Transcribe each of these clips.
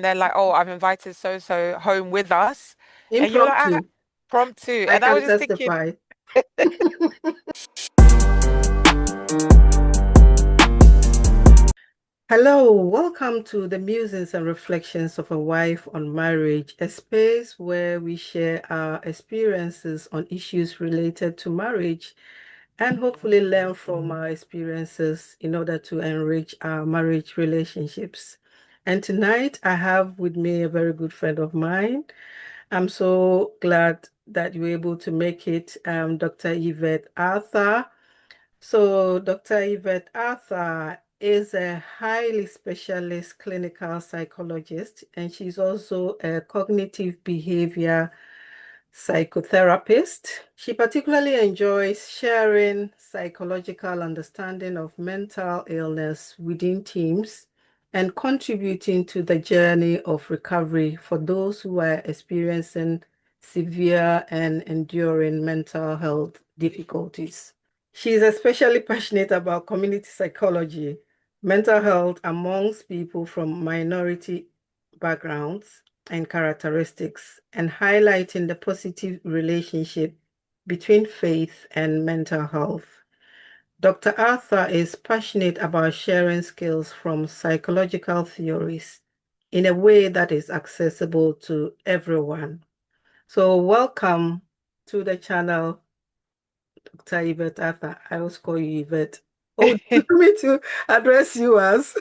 they're like, "Oh, I've invited so home with us," and you're like, Impromptu. "Promptu," I and I was can just thinking, testify. Hello, welcome to the musings and reflections of a wife on marriage, a space where we share our experiences on issues related to marriage and hopefully learn from our experiences in order to enrich our marriage relationships. And tonight I have with me a very good friend of mine. I'm so glad that you were able to make it, Dr. Yvette Arthur. So, Dr. Yvette Arthur is a highly specialist clinical psychologist, and she's also a cognitive behavior psychotherapist. She particularly enjoys sharing psychological understanding of mental illness within teams and contributing to the journey of recovery for those who are experiencing severe and enduring mental health difficulties. She is especially passionate about community psychology, mental health amongst people from minority backgrounds and characteristics, and highlighting the positive relationship between faith and mental health. Dr. Arthur is passionate about sharing skills from psychological theories in a way that is accessible to everyone. So, welcome to the channel, Dr. Yvette Arthur. I always call you Yvette. Oh, do you want me to address you as?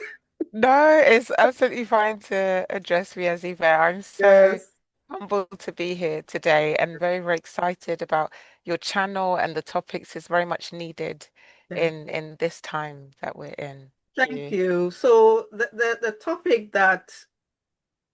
"No, it's absolutely fine to address me as Eva. I'm so Yes. humbled to be here today and very excited about your channel and the topics is very much needed Thank in this time that we're in." thank You. you. So the topic that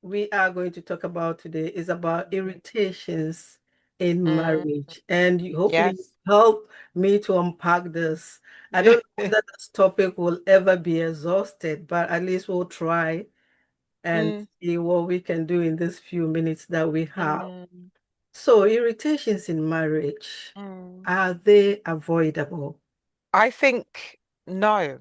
we are going to talk about today is about Mhm. irritations in Mm, marriage. And you hopefully yes. help me to unpack this. I don't know whether this topic will ever be exhausted, but at least we'll try and Mm, see what we can do in these few minutes that we have. mm, So, irritations in marriage, mm. are they avoidable? I think no.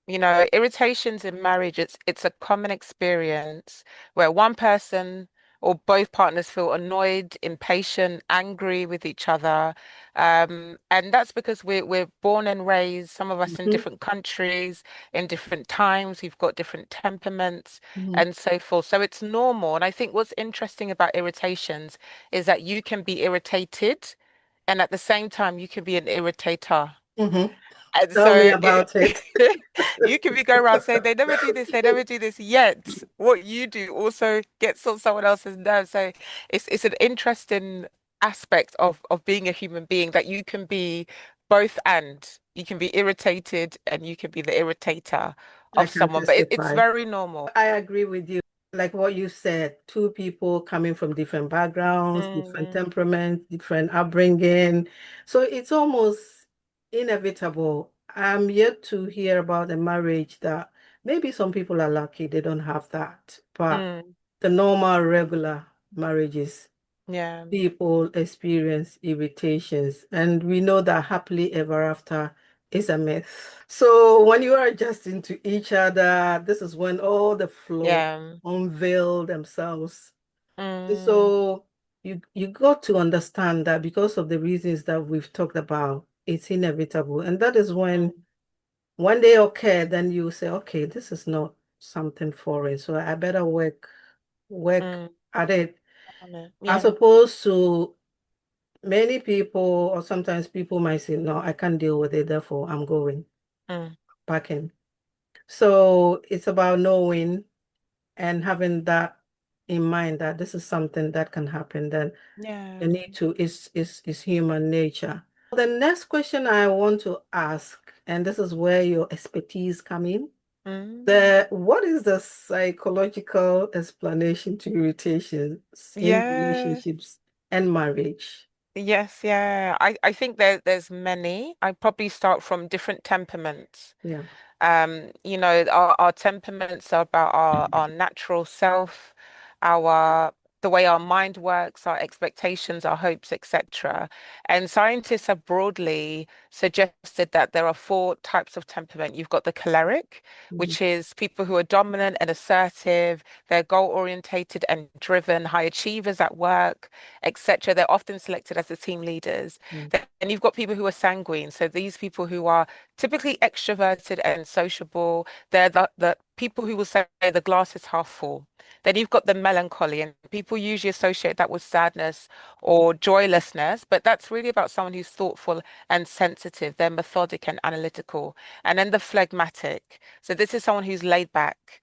Irritations in marriage, it's a common experience where one person or both partners feel annoyed, impatient, angry with each other. And that's because we're born and raised, some of us in Mhm, different countries, in different times, we've got different temperaments mhm, and so forth. So it's normal. And I think what's interesting about irritations is that you can be irritated and at the same time you can be an irritator. mhm. And Tell me so about it. you can be going around saying they never do this, yet what you do also gets on someone else's nerves. So it's an interesting aspect of being a human being that you can be both and you can be irritated and you can be the irritator I of can someone, but it's testify. very normal. I agree with you. Like what you said, two people coming from different backgrounds, different Mm, temperaments, different upbringing. So it's almost inevitable. I'm yet to hear about a marriage that maybe some people are lucky they don't have that, but mm, the normal, regular marriages, yeah. people experience irritations, and we know that happily ever after is a myth. So when you are adjusting to each other, this is when all the flaws Yeah. unveil themselves. Mm, So you got to understand that because of the reasons that we've talked about, it's inevitable. And that is when they occur, then you say, okay, this is not something foreign. So I better work mm, at it. As yeah. opposed to many people, or sometimes people might say, no, I can't deal with it, therefore I'm going Mm, back in. So it's about knowing and having that in mind that this is something that can happen, that yeah. you need to, is human nature. The next question I want to ask, and this is where your expertise come in, Mm, what is the psychological explanation to irritations in yeah. relationships and marriage? Yes, yeah. I think there's many. I probably start from different temperaments. Yeah. Our temperaments are about our natural self, our the way our mind works, our expectations, our hopes, etc. And scientists have broadly suggested that there are four types of temperament. You've got the choleric, Mhm. which is people who are dominant and assertive, they're goal orientated and driven, high achievers at work, etc. They're often selected as the team leaders. Mm. Then you've got people who are sanguine. So these people who are typically extroverted and sociable, they're the people who will say the glass is half full. Then you've got the melancholy, and people usually associate that with sadness or joylessness, but that's really about someone who's thoughtful and sensitive. They're methodic and analytical. And then the phlegmatic. So this is someone who's laid back,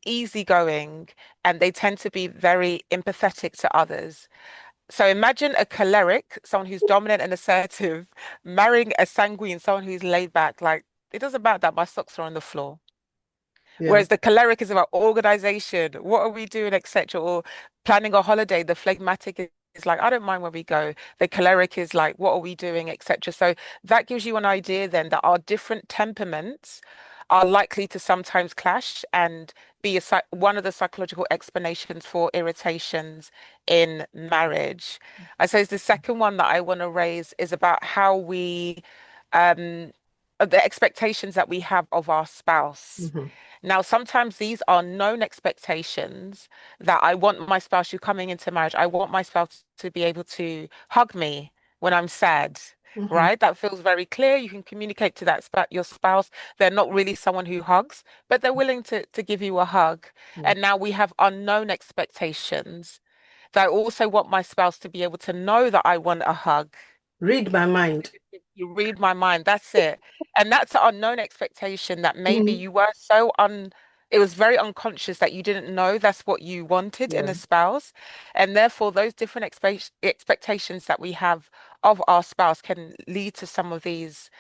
easygoing, and they tend to be very empathetic to others. So imagine a choleric, someone who's dominant and assertive, marrying a sanguine, someone who's laid back. Like, it doesn't matter that my socks are on the floor. Yeah. Whereas the choleric is about organization, what are we doing, etc., or planning a holiday. The phlegmatic is like, I don't mind where we go. The choleric is like, what are we doing, etc. So that gives you an idea then that our different temperaments are likely to sometimes clash and be one of the psychological explanations for irritations in marriage. I suppose the second one that I want to raise is about how um, the expectations that we have of our spouse. Mhm. Now, sometimes these are known expectations that I want my spouse, you coming into marriage, I want my spouse to be able to hug me when I'm sad, Mhm. right? That feels very clear. You can communicate to that your spouse. They're not really someone who hugs, but they're willing to give you a hug. Yeah. And now we have unknown expectations that I also want my spouse to be able to know that I want a hug. Read my mind. You read my mind. That's it. And that's an unknown expectation that maybe Mhm. you were it was very unconscious that you didn't know that's what you wanted in Yeah. a spouse. And therefore, those different expectations that we have of our spouse can lead to some of these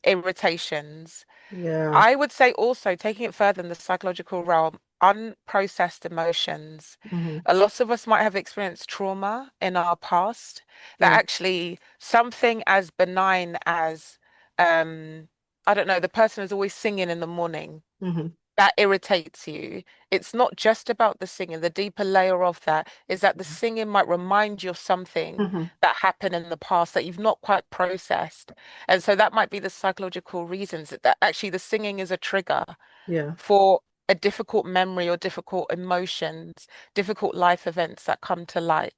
irritations. Yeah. I would say also, taking it further in the psychological realm, unprocessed emotions. Mhm. A lot of us might have experienced trauma in our past that Yeah. actually something as benign as, um, I don't know, the person is always singing in the morning. Mhm. That irritates you. It's not just about the singing. The deeper layer of that is that the singing might remind you of something Mhm. that happened in the past that you've not quite processed. And so that might be the psychological reasons that actually the singing is a trigger Yeah. for a difficult memory or difficult emotions, difficult life events that come to light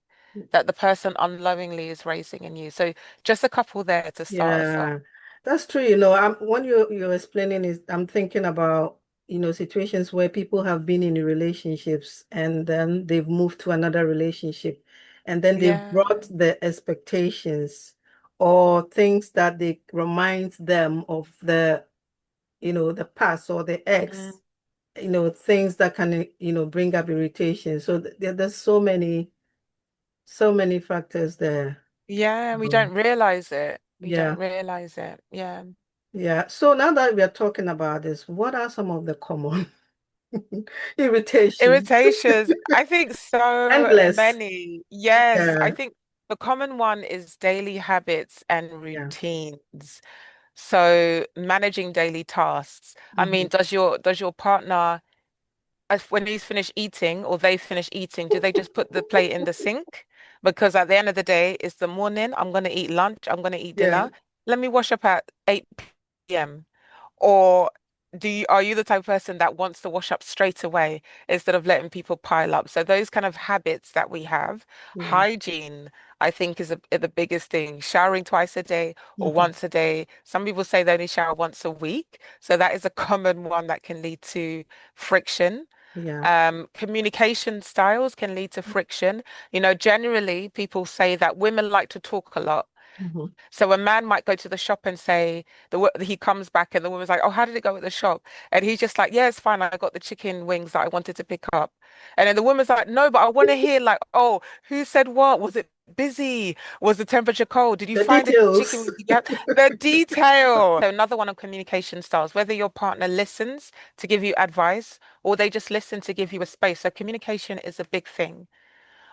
that the person unknowingly is raising in you. So just a couple there to start us off. Yeah, that's true. When you're explaining is I'm thinking about, situations where people have been in relationships and then they've moved to another relationship and then they've Yeah. brought the expectations or things that they remind them of the past or the Mm. ex, things that can, bring up irritation. So there's so many factors there. Yeah, we Um, don't realize it. We yeah. don't realize it. Yeah. Yeah. So now that we are talking about this, what are some of the common irritations? Irritations, I think so Endless. many. Yes, I Yeah. think the common one is daily habits and Yeah. routines. So managing daily tasks. I Hmm. mean, does your partner when he's finished eating or they finish eating, do they just put the plate in the sink? Because at the end of the day, it's the morning, I'm going to eat lunch, I'm going to eat Yeah. dinner. Let me wash up at 8 p.m. Or are you the type of person that wants to wash up straight away instead of letting people pile up? So those kind of habits that we have, Yeah. hygiene, I think is the biggest thing. Showering twice a day or Hmm. once a day. Some people say they only shower once a week. So that is a common one that can lead to friction. Yeah. Communication styles can lead to friction. Generally people say that women like to talk a lot. Hmm. So a man might go to the shop and say he comes back and the woman's like, "Oh, how did it go at the shop?" And he's just like, "Yeah, it's fine. I got the chicken wings that I wanted to pick up." And then the woman's like, "No, but I want to hear like, oh, who said what? Was it busy? Was the temperature cold? Did you The find the chicken details. wings? Did you have the detail?" So another one on communication styles, whether your partner listens to give you advice or they just listen to give you a space. So communication is a big thing.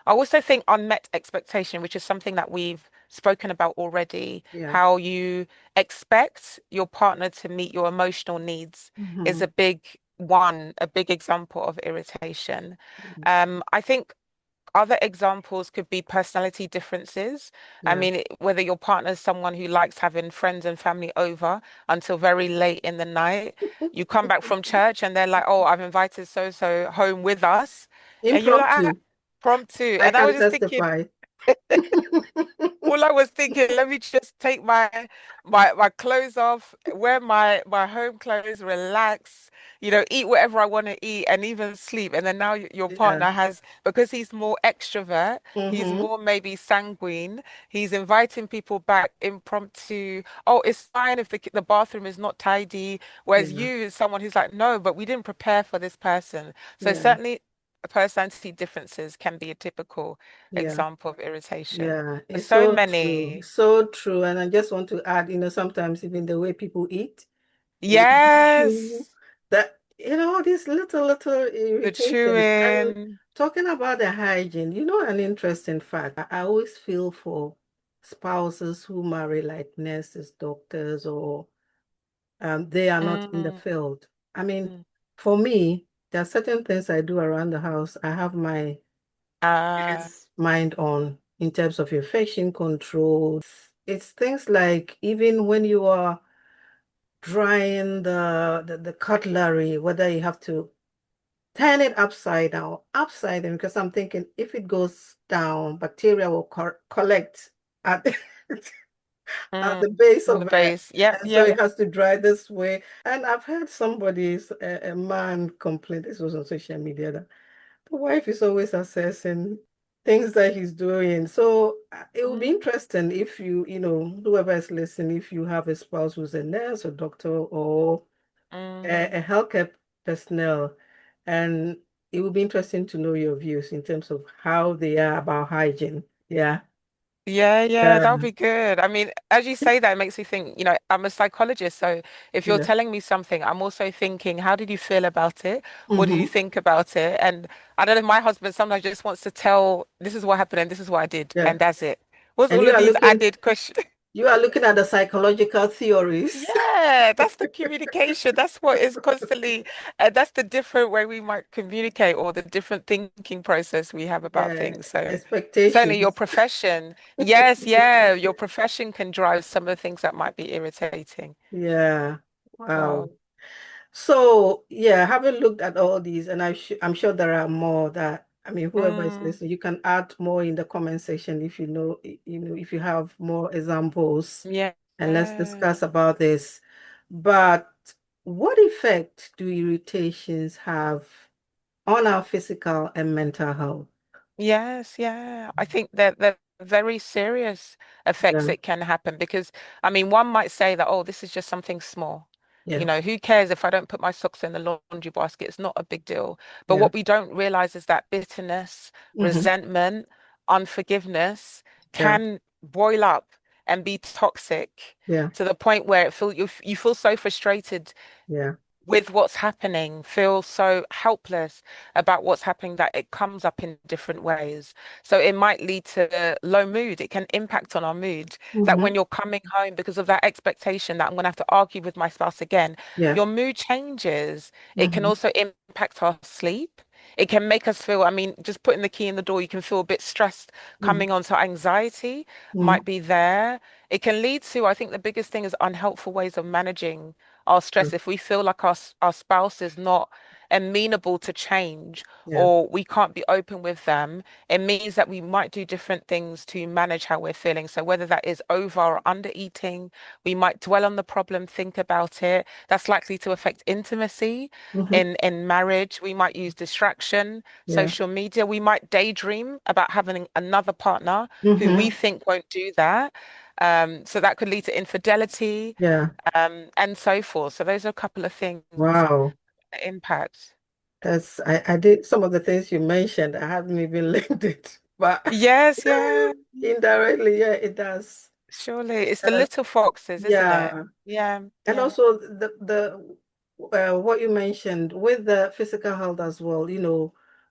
I also think unmet expectation, which is something that we've spoken about already, Yeah. how you expect your partner to meet your emotional needs is Hmm. a big one, a big example of irritation. I think other examples could be personality differences. I Yeah. mean, whether your partner is someone who likes having friends and family over until very late in the night, you come back from church and they're like, "Oh, I've invited so-so home with us," and you're like, Impromptu. "Promptu," I and I was can just thinking. testify. All I was thinking, let me just take my clothes off, wear my home clothes, relax, eat whatever I want to eat and even sleep. And then now your Yeah. partner has, because he's more extrovert, he's Mm-hmm. more maybe sanguine, he's inviting people back impromptu. Oh, it's fine if the bathroom is not tidy. Whereas Yeah. you is someone who's like, no, but we didn't prepare for this person. So Yeah. certainly personality differences can be a typical Yeah. example of irritation. Yeah. There's It's so so true. many. So true. And I just want to add, sometimes even the way people eat, they do Yes, that, these little the irritations. And chewing. talking about the hygiene, an interesting fact, I always feel for spouses who marry like nurses, doctors, or they are not in the Mm, field. I mean, mm. for me, there are certain things I do around the house. I have my Ah, mind on in terms of infection control. It's things like even when you are drying the cutlery, whether you have to turn it upside down, because I'm thinking if it goes down, bacteria will collect at at mm. the base On the of it. base. Yep, And so yep. it has to dry this way. And I've heard a man complain, this was on social media, that the wife is always assessing things that he's doing. So it will be Mm, interesting if whoever is listening, if you have a spouse who's a nurse or doctor or mm. a healthcare personnel, and it will be interesting to know your views in terms of how they are about hygiene. Yeah. Yeah, yeah, that would Yeah. be good. I mean, as you say that, it makes me think, I'm a psychologist. So if you're Yeah. telling me something, I'm also thinking, how did you feel about it? What did you Hmm. think about it? And I don't know, my husband sometimes just wants to tell, this is what happened and this is what I did, Yeah. and that's it. What's And all of these added questions? you are looking at the psychological theories. Yeah, that's the communication. That's what is constantly, that's the different way we might communicate or the different thinking process we have about Yeah. things. So certainly your Expectations. profession, yes, yeah, your profession can drive some of the things that might be irritating. Yeah. Wow. Wow. So, yeah, having looked at all these, and I'm sure there are more that, I mean, whoever is Mm, listening, you can add more in the comment section if if you have more examples, yeah. and let's discuss about this. But what effect do irritations have on our physical and mental health? Yes, yeah. I think that the very serious effects Yeah, it can happen because, I mean, one might say that, oh, this is just something small. yeah, Who cares if I don't put my socks in the laundry basket? It's not a big deal. But yeah. what we don't realize is that bitterness, Hmm. resentment, unforgiveness Yeah, can boil up and be toxic yeah, to the point where you feel so frustrated yeah. with what's happening, feel so helpless about what's happening that it comes up in different ways. So it might lead to low mood. It can impact on our mood. That Hmm. when you're coming home because of that expectation that I'm going to have to argue with my spouse again, Yeah. your mood changes. It can Hmm. also impact our sleep. It can make us feel, I mean, just putting the key in the door, you can feel a bit stressed Hmm. coming on. So anxiety Hmm. might be there. It can lead to, I think the biggest thing is unhelpful ways of managing our stress. If we feel like our spouse is not amenable to change Yeah. or we can't be open with them, it means that we might do different things to manage how we're feeling. So whether that is over or under eating, we might dwell on the problem, think about it. That's likely to affect intimacy Hmm. in marriage. We might use distraction, Yeah. social media. We might daydream about having another partner who we Hmm. think won't do that. So that could lead to infidelity, Yeah. and so forth. So those are a couple of things Wow. that impact. I did some of the things you mentioned. I haven't even linked it, but Yes, yeah, indirectly, yeah, it does. surely. It's the Uh, little foxes, isn't it? yeah. Yeah, And yeah. also the what you mentioned with the physical health as well,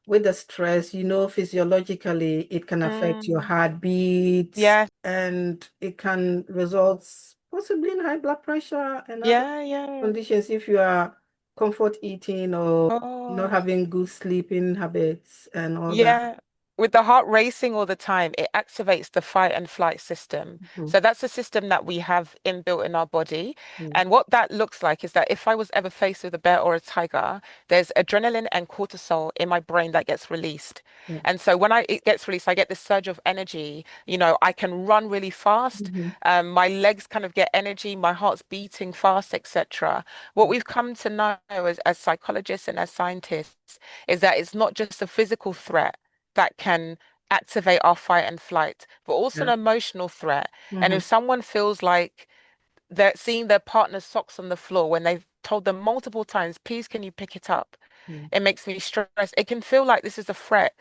with the stress, physiologically it can affect your Mm, heartbeat yeah, and it can result possibly in high blood pressure and other yeah, yeah. conditions if you are comfort eating or not Oh, having good sleeping habits and all that. yeah. with the heart racing all the time, it activates the fight and flight system. Mhm. So that's a system that we have inbuilt in our body. Yeah. And what that looks like is that if I was ever faced with a bear or a tiger, there's adrenaline and cortisol in my brain that gets released. Yeah. And so when it gets released, I get this surge of energy. I can run really fast. Mhm. My legs kind of get energy, my heart's beating fast, etc. What we've come to know as psychologists and as scientists is that it's not just a physical threat that can activate our fight and flight, but also Yeah. an emotional threat. And Mhm. if someone feels like they're seeing their partner's socks on the floor when they've told them multiple times, please, can you pick it up? Yeah. It makes me stressed. It can feel like this is a threat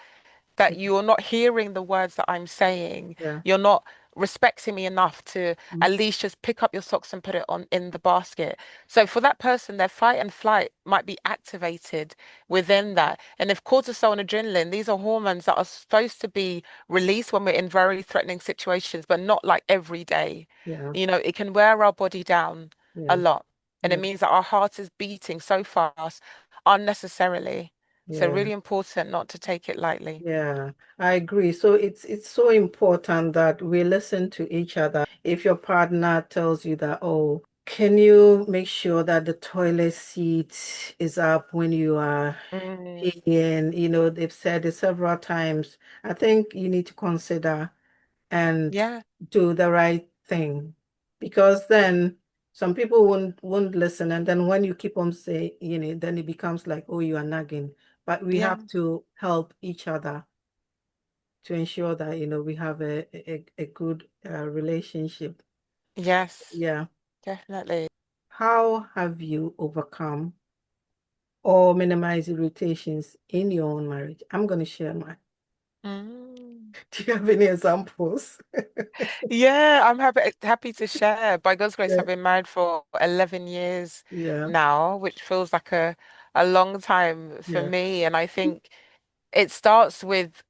that you're not hearing the words that I'm saying. Yeah. You're not respecting me enough to Mhm. at least just pick up your socks and put it on in the basket. So for that person, their fight and flight might be activated within that. And if cortisol and adrenaline, these are hormones that are supposed to be released when we're in very threatening situations, but not like every day. Yeah. It can wear our body down a Yeah. lot. And it Yeah. means that our heart is beating so fast unnecessarily. So Yeah. really important not to take it lightly. Yeah, I agree. So it's so important that we listen to each other. If your partner tells you that, oh, can you make sure that the toilet seat is up when you are Mm, peeing? They've said it several times. I think you need to consider and yeah, do the right thing because then some people won't listen, and then when you keep on saying, then it becomes like, oh, you are nagging. But we yeah, have to help each other to ensure that we have a good relationship. yes, Yeah. definitely. How have you overcome or minimized irritations in your own marriage? I'm going to share mine. Mm. Do you have any examples? Yeah, I'm happy to share. By God's grace, Yeah. I've been married for 11 years Yeah. now, which feels like a long time for Yeah. me. And I think it starts with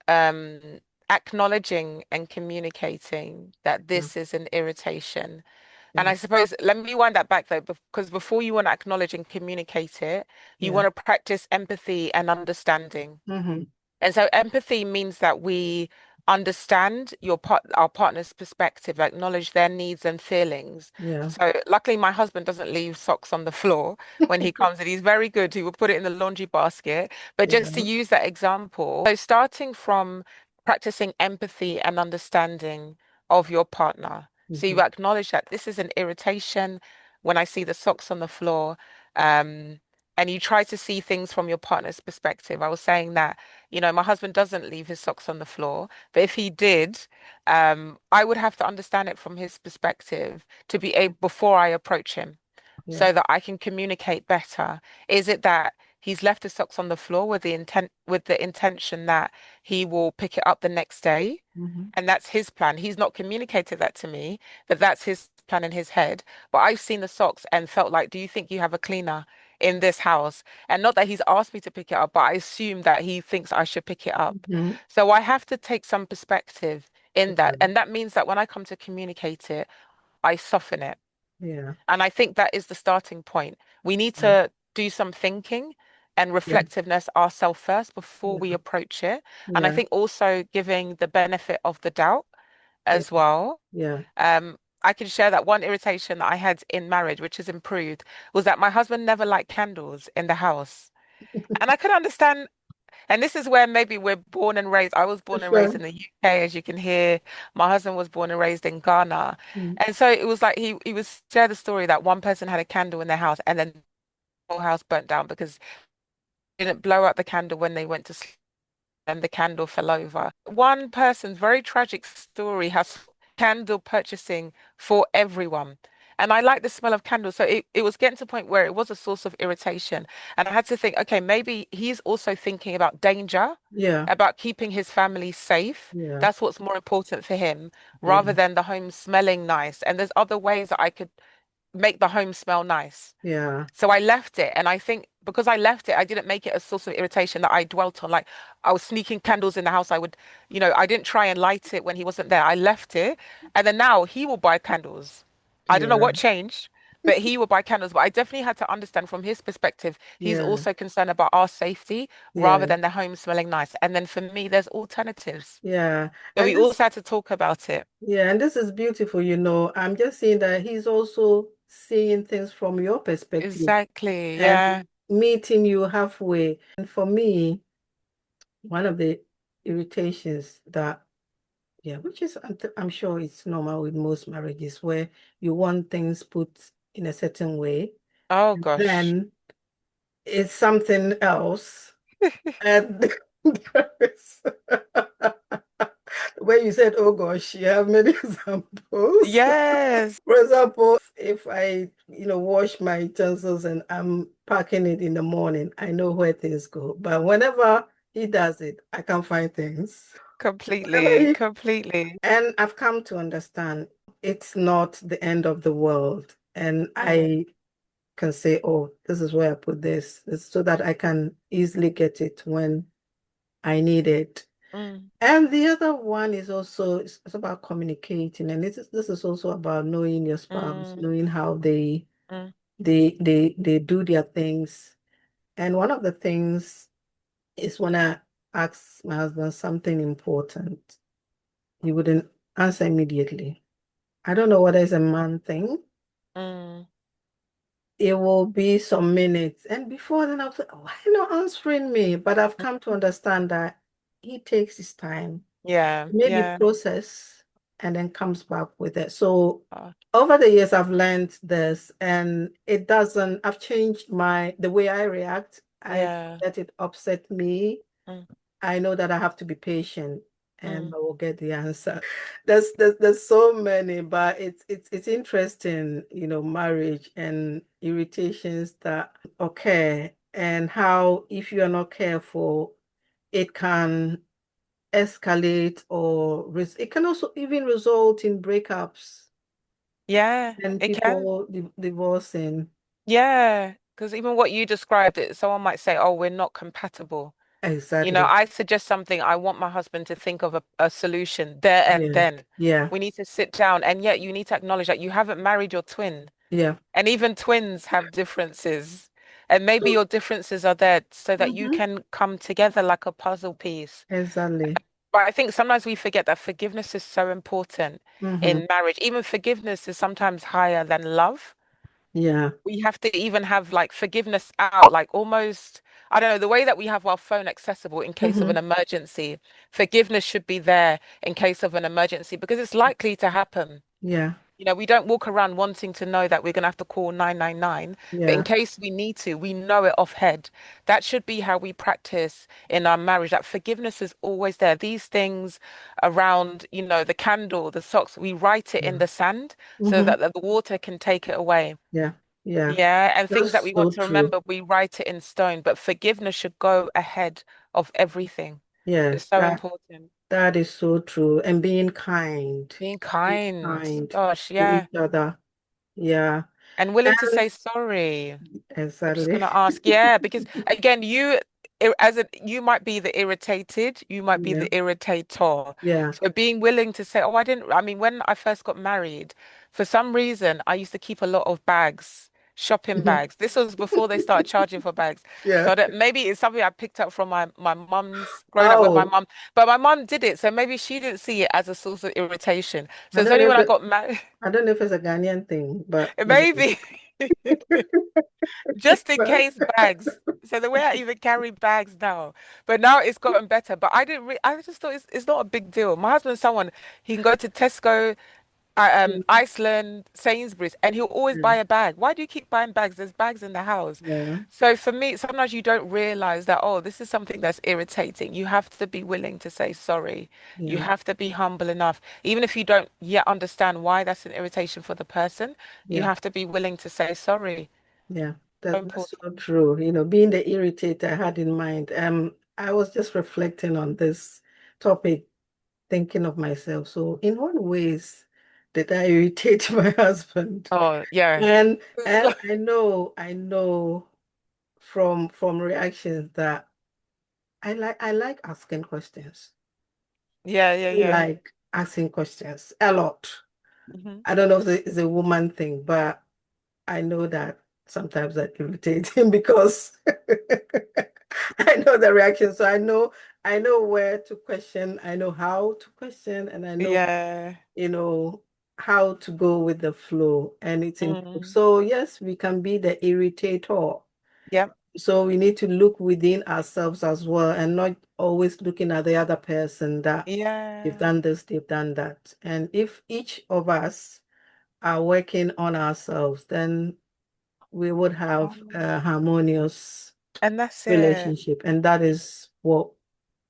acknowledging and communicating that Yeah. this is an irritation. And Yeah. I suppose, let me wind that back though, because before you want to acknowledge and communicate it, you Yeah. want to practice empathy and understanding. Hmm. And so empathy means that we understand our partner's perspective, acknowledge their needs and feelings. Yeah. So luckily my husband doesn't leave socks on the floor when he comes and he's very good. He will put it in the laundry basket. But just to Yeah. use that example, so starting from practicing empathy and understanding of your partner. So Hmm. you acknowledge that this is an irritation when I see the socks on the floor. Um, and you try to see things from your partner's perspective. I was saying that my husband doesn't leave his socks on the floor, but if he did, I would have to understand it from his perspective to be able before I approach him Yeah. so that I can communicate better. Is it that he's left his socks on the floor with the intention that he will pick it up the next day? Hmm. And that's his plan. He's not communicated that to me, but that's his plan in his head. But I've seen the socks and felt like, do you think you have a cleaner in this house? And not that he's asked me to pick it up, but I assume that he thinks I should pick it up. Hmm. So I have to take some perspective in Yeah. that. And that means that when I come to communicate it, I soften it. Yeah. And I think that is the starting point. We need Yeah. to do some thinking and Yeah. reflectiveness ourselves first before we Yeah. approach it. And I Yeah. think also giving the benefit of the doubt Yeah. as well. Yeah. I can share that one irritation that I had in marriage, which has improved, was that my husband never liked candles in the house. And I could understand, and this is where maybe we're born and raised. I was born and raised Sure. in the UK, as you can hear. My husband was born and raised in Ghana. Mm. And so it was like he was share the story that one person had a candle in their house and then the whole house burnt down because they didn't blow out the candle when they went to sleep and the candle fell over. One person's very tragic story has candle purchasing for everyone. And I like the smell of candles. So it was getting to the point where it was a source of irritation. And I had to think, okay, maybe he's also thinking about danger, Yeah. about keeping his family safe. Yeah. That's what's more important for him rather Yeah. than the home smelling nice. And there's other ways that I could make the home smell nice. Yeah. So I left it. And I think because I left it, I didn't make it a source of irritation that I dwelt on. Like I was sneaking candles in the house. I didn't try and light it when he wasn't there. I left it. And then now he will buy candles. I don't know Yeah. what changed, but he would buy candles. But I definitely had to understand from his perspective, he's Yeah, also concerned about our safety rather yeah, than the home smelling nice. And then for me, there's alternatives. yeah. So And we this, also had to talk about it. yeah, and this is beautiful, you know. I'm just seeing that he's also seeing things from your perspective Exactly. and Yeah. meeting you halfway. And for me, one of the irritations that, yeah, which is, I'm sure it's normal with most marriages where you want things put in a certain way, Oh and gosh. then it's something else. And there is where you said, oh gosh, you have many examples. Yes. For example, if I, wash my utensils and I'm packing it in the morning, I know where things go. But whenever he does it, I can't find things. Whenever Completely. Completely. and I've come to understand it's not the end of the world. And Mm, I can say, oh, this is where I put this so that I can easily get it when I need it. mm, And the other one is also it's about communicating, and this is also about knowing your spouse, mm, knowing how they mm. they do their things. And one of the things is when I ask my husband something important, he wouldn't answer immediately. I don't know whether it's a man thing. Mm. It will be some minutes, and before then I'll say, why not answering me? But I've come to understand that he takes his time, Yeah, maybe yeah. process, and then comes back with it. So Oh, over the years, I've learned this, and I've changed the way I react. I don't yeah. let it upset me. Mm, I know that I have to be patient and mm. I will get the answer. There's so many, but it's interesting, marriage and irritations that occur and how if you are not careful, it can escalate or it can also even result in breakups Yeah, and it can. people divorcing. Yeah. Because even what you described it, someone might say, oh, we're not compatible. Exactly. I suggest something, I want my husband to think of a solution there and Yeah. then. Yeah. We need to sit down, and yet you need to acknowledge that you haven't married your twin. Yeah. And even twins have differences. And maybe your differences are there so that you Mm-hmm. can come together like a puzzle piece. Exactly. But I think sometimes we forget that forgiveness is so important Mm-hmm. in marriage. Even forgiveness is sometimes higher than love. Yeah. We have to even have like forgiveness out, like almost, I don't know, the way that we have our phone accessible in case of Mm-hmm. an emergency. Forgiveness should be there in case of an emergency because it's likely to happen. Yeah. We don't walk around wanting to know that we're going to have to call 999, but in Yeah. case we need to, we know it off head. That should be how we practice in our marriage. That forgiveness is always there. These things around, the candle, the socks, we write it in Yeah. the sand so Mm-hmm. that the water can take it away. Yeah. Yeah. Yeah, and things that That's we want so to true. remember, we write it in stone, but forgiveness should go ahead of everything. Yeah. It's so That important. that is so true. And Being being kind. kind Gosh, to yeah. each other. Yeah. And willing to And say sorry. I'm just exactly. gonna ask, yeah, because again, you might be the irritated, you might be Yeah. the irritator. Yeah. So being willing to say, oh, I mean, when I first got married, for some reason, I used to keep a lot of bags, shopping Mhm. bags. This was before they started charging for bags. Yeah. So that maybe it's something I picked up from my mum's growing up with my Oh, mum, but my mum did it, so maybe she didn't see it as a source of irritation. I So it's don't only know when if I it, got married, I don't know if it's a Ghanaian thing, but anyway. maybe. Just in case bags. So the way I even carry bags now, but now it's gotten better. But I just thought it's not a big deal. My husband's someone, he can go to Tesco, Iceland, Sainsbury's, and he'll always Yeah. buy a bag. Why do you keep buying bags? There's bags in the house. Yeah. So for me, sometimes you don't realize that, oh, this is something that's irritating. You have to be willing to say sorry. You Yeah. have to be humble enough. Even if you don't yet understand why that's an irritation for the person, you Yeah. have to be willing to say sorry. Yeah, So that's so important. true. Being the irritator I had in mind. I was just reflecting on this topic, thinking of myself. So, in what ways did I irritate my husband? Oh, yeah. And I know from reactions that I like asking questions. Yeah, yeah, I yeah. like asking questions a lot. Hmm. I don't know if it's a woman thing, but I know that sometimes that irritates him because I know the reaction. So I know where to question, I know how to question, and I know, Yeah. you know, how to go with the flow. And it's improved. Mm. So yes, we can be the irritator. Yep. So we need to look within ourselves as well and not always looking at the other person that they've Yeah. done this, they've done that. And if each of us are working on ourselves, then we would have Um, a harmonious And that's it. relationship. And that is what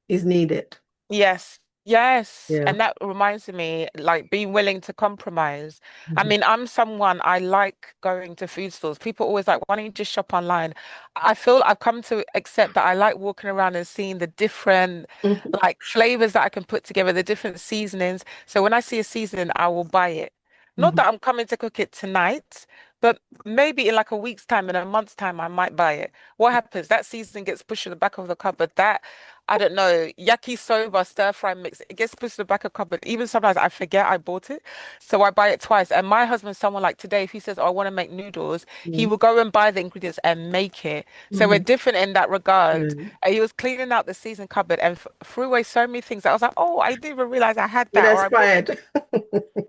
is needed. Yes, yes. Yeah. And that reminds me, like being willing to compromise. I Mhm. mean, I'm someone I like going to food stores. People always like, why don't you just shop online? I feel I've come to accept that I like walking around and seeing the different Mhm. like flavors that I can put together, the different seasonings. So when I see a seasoning, I will buy it. Not Mhm. that I'm coming to cook it tonight, but maybe in like a week's time, in a month's time, I might buy it. What happens? That seasoning gets pushed to the back of the cupboard. That I don't know, yakisoba stir fry mix. It gets pushed to the back of the cupboard. Even sometimes I forget I bought it. So I buy it twice. And my husband's someone like today, if he says, oh, I want to make noodles, he Mhm. will go and buy the ingredients and make it. So we're Mhm. different in that regard. Yeah. And he was cleaning out the season cupboard and f threw away so many things. I was like, oh, I didn't even realize I had It that. Or I bought expired.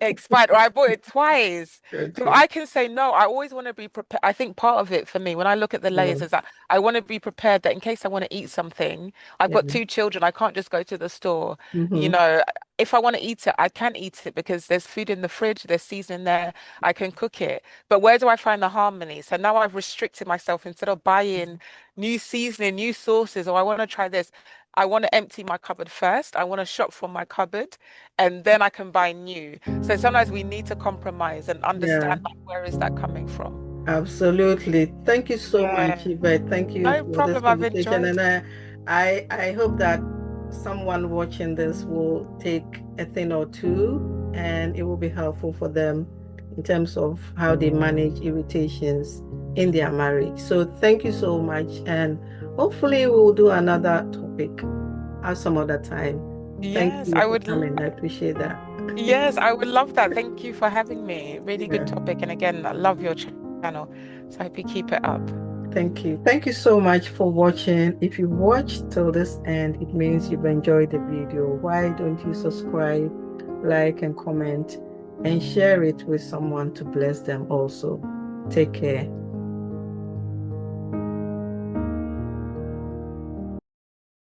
expired or I bought it twice. So Okay. I can say no. I always want to be prepared. I think part of it for me, when I look at the Yeah. layers, is that I want to be prepared that in case I want to eat something, I've got Yeah. two children. I can't just go to the store. You Hmm. know, if I want to eat it, I can eat it because there's food in the fridge, there's seasoning there. I can cook it. But where do I find the harmony? So now I've restricted myself instead of buying new seasoning, new sauces, or I want to try this. I want to empty my cupboard first. I want to shop from my cupboard and then I can buy new. So sometimes we need to compromise and Yeah. understand like, where is that coming from? Absolutely. Thank you so much, Yeah, Yvette. Thank you no for this problem. I've conversation. enjoyed And it. I hope that someone watching this will take a thing or two and it will be helpful for them in terms of how they manage irritations in their marriage. So thank you so much. And hopefully we will do another topic at some other time. Thank Yes, you I for would. coming. I appreciate that. Yes, I would love that. Thank you for having me. Really good Yeah. topic. And again, I love your channel. So I hope you keep it up. Thank you. Thank you so much for watching. If you watched till this end, it means you've enjoyed the video. Why don't you subscribe, like, and comment, and share it with someone to bless them also? Take care.